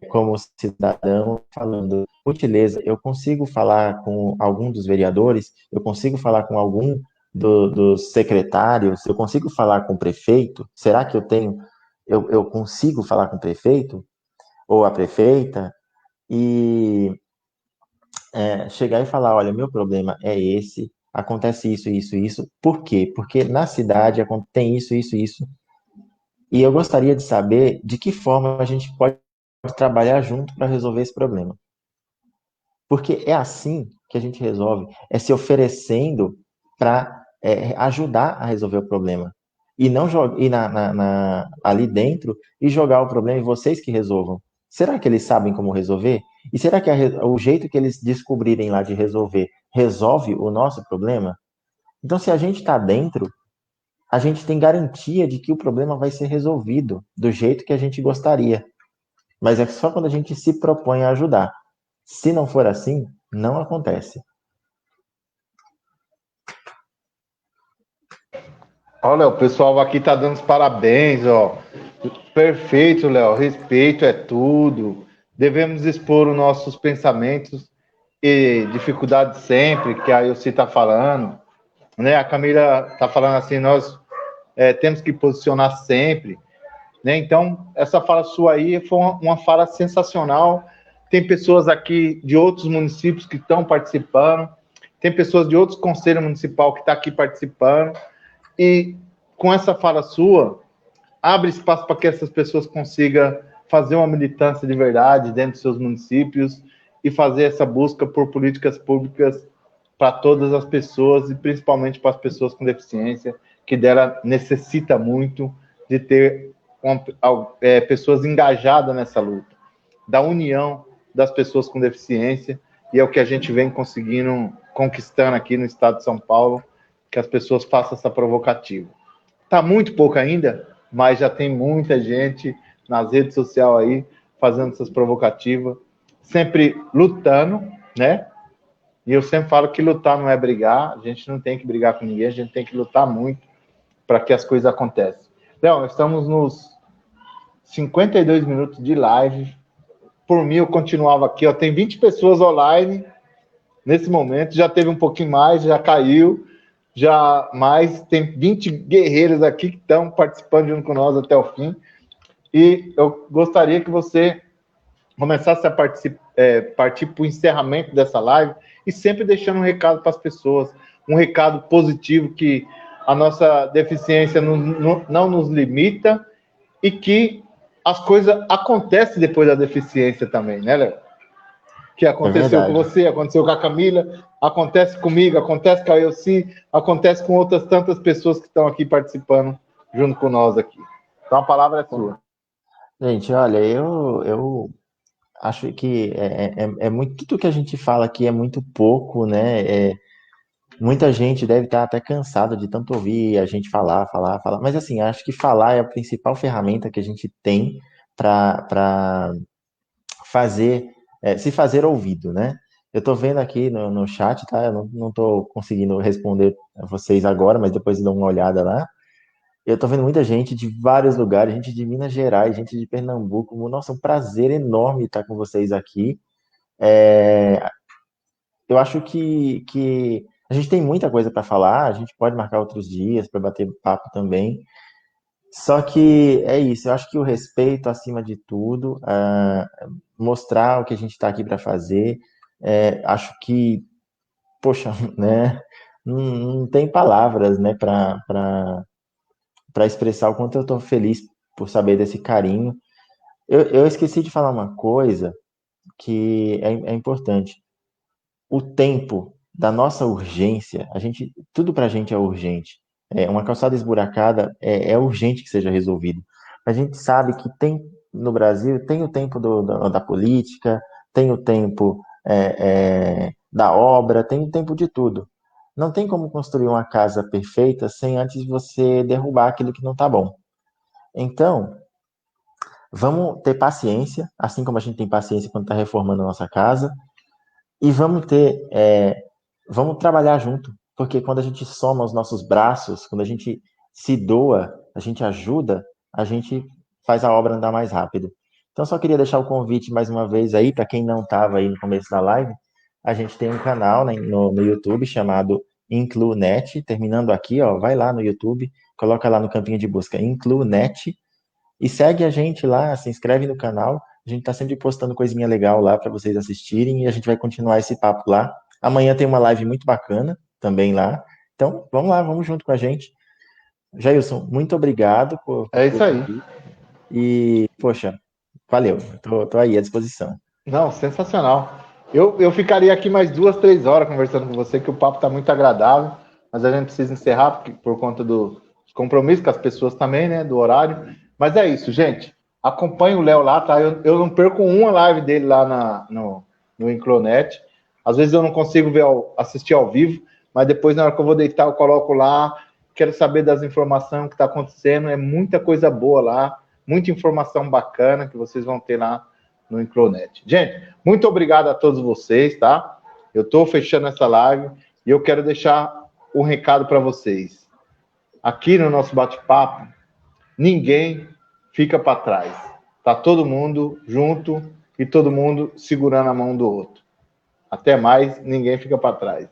como cidadão, falando, gentileza, eu consigo falar com algum dos vereadores, eu consigo falar com algum dos secretários, eu consigo falar com o prefeito? Será que eu consigo falar com o prefeito ou a prefeita? E chegar e falar, olha, meu problema é esse, acontece isso, isso, isso. Por quê? Porque na cidade tem isso, isso, isso. E eu gostaria de saber de que forma a gente pode trabalhar junto para resolver esse problema. Porque é assim que a gente resolve, é se oferecendo para ajudar a resolver o problema. E não ir ali dentro e jogar o problema e vocês que resolvam. Será que eles sabem como resolver? E será que o jeito que eles descobrirem lá de resolver resolve o nosso problema? Então, se a gente está dentro, a gente tem garantia de que o problema vai ser resolvido do jeito que a gente gostaria. Mas é só quando a gente se propõe a ajudar. Se não for assim, não acontece. Olha, o pessoal aqui tá dando os parabéns, ó. Perfeito, Léo. Respeito é tudo. Devemos expor os nossos pensamentos e dificuldades sempre, que a Ilse está falando, né? A Camila está falando assim, nós temos que posicionar sempre, né? Então, essa fala sua aí foi uma fala sensacional. Tem pessoas aqui de outros municípios que estão participando, tem pessoas de outros conselhos municipal que estão aqui participando, e com essa fala sua, abre espaço para que essas pessoas consigam fazer uma militância de verdade dentro dos seus municípios e fazer essa busca por políticas públicas para todas as pessoas e principalmente para as pessoas com deficiência, que dela necessita muito de ter pessoas engajadas nessa luta, da união das pessoas com deficiência, e é o que a gente vem conseguindo, conquistando aqui no estado de São Paulo, que as pessoas façam essa provocativa. Está muito pouco ainda, mas já tem muita gente nas redes sociais aí fazendo essas provocativas, sempre lutando, né? E eu sempre falo que lutar não é brigar, a gente não tem que brigar com ninguém, a gente tem que lutar muito para que as coisas aconteçam. Léo, estamos nos 52 minutos de live. Por mim, eu continuava aqui, ó, tem 20 pessoas online nesse momento, já teve um pouquinho mais, já caiu, já mais, tem 20 guerreiros aqui que estão participando junto com nós até o fim. E eu gostaria que você começasse a partir para o encerramento dessa live e sempre deixando um recado para as pessoas, um recado positivo que a nossa deficiência não nos limita e que as coisas acontecem depois da deficiência também, né, Léo? Que É aconteceu com verdade. você, aconteceu com a Camila, acontece comigo, acontece com a Elci, acontece com outras tantas pessoas que estão aqui participando junto com nós aqui. Então a palavra é sua. Gente, olha, eu acho que é muito, tudo que a gente fala aqui é muito pouco, né? Muita gente deve estar até cansada de tanto ouvir a gente falar, falar, falar. Mas assim, acho que falar é a principal ferramenta que a gente tem para fazer, se fazer ouvido, né? Eu estou vendo aqui no chat, tá? Eu não estou conseguindo responder a vocês agora, mas depois eu dou uma olhada lá. Eu estou vendo muita gente de vários lugares, gente de Minas Gerais, gente de Pernambuco. Nossa, um prazer enorme estar com vocês aqui. É, eu acho que a gente tem muita coisa para falar, a gente pode marcar outros dias para bater papo também. Só que é isso, eu acho que o respeito acima de tudo, mostrar o que a gente está aqui para fazer, acho que, poxa, né, não tem palavras, né, para expressar o quanto eu estou feliz por saber desse carinho. Eu esqueci de falar uma coisa que é importante. O tempo da nossa urgência, tudo para a gente é urgente. Uma calçada esburacada é urgente que seja resolvido. A gente sabe que tem no Brasil tem o tempo da política, tem o tempo da obra, tem o tempo de tudo. Não tem como construir uma casa perfeita sem antes você derrubar aquilo que não está bom. Então, vamos ter paciência, assim como a gente tem paciência quando está reformando a nossa casa, e vamos trabalhar junto, porque quando a gente soma os nossos braços, quando a gente se doa, a gente ajuda, a gente faz a obra andar mais rápido. Então, só queria deixar o convite mais uma vez aí, para quem não estava aí no começo da live, a gente tem um canal, né, no YouTube chamado IncluNet, terminando aqui, ó, vai lá no YouTube, coloca lá no campinho de busca IncluNet, e segue a gente lá, se inscreve no canal. A gente tá sempre postando coisinha legal lá para vocês assistirem e a gente vai continuar esse papo lá. Amanhã tem uma live muito bacana também lá. Então, vamos lá, vamos junto com a gente. Jailson, muito obrigado É pelo isso aí. convite. E, poxa, valeu. Tô aí à disposição. Não, sensacional. Eu ficaria aqui mais 2, 3 horas conversando com você, que o papo está muito agradável. mas a gente precisa encerrar por conta dos compromissos com as pessoas também, né? Do horário. Mas é isso, gente. Acompanhe o Léo lá, tá? Eu não perco uma live dele lá no Inclonet. Às vezes eu não consigo assistir ao vivo, mas depois, na hora que eu vou deitar, eu coloco lá. Quero saber das informações que está acontecendo. É muita coisa boa lá, muita informação bacana que vocês vão ter lá no Inclonet. Gente, muito obrigado a todos vocês, tá? Eu estou fechando essa live e eu quero deixar um recado para vocês. Aqui no nosso bate-papo, ninguém fica para trás. Tá todo mundo junto e todo mundo segurando a mão do outro. Até mais, ninguém fica para trás.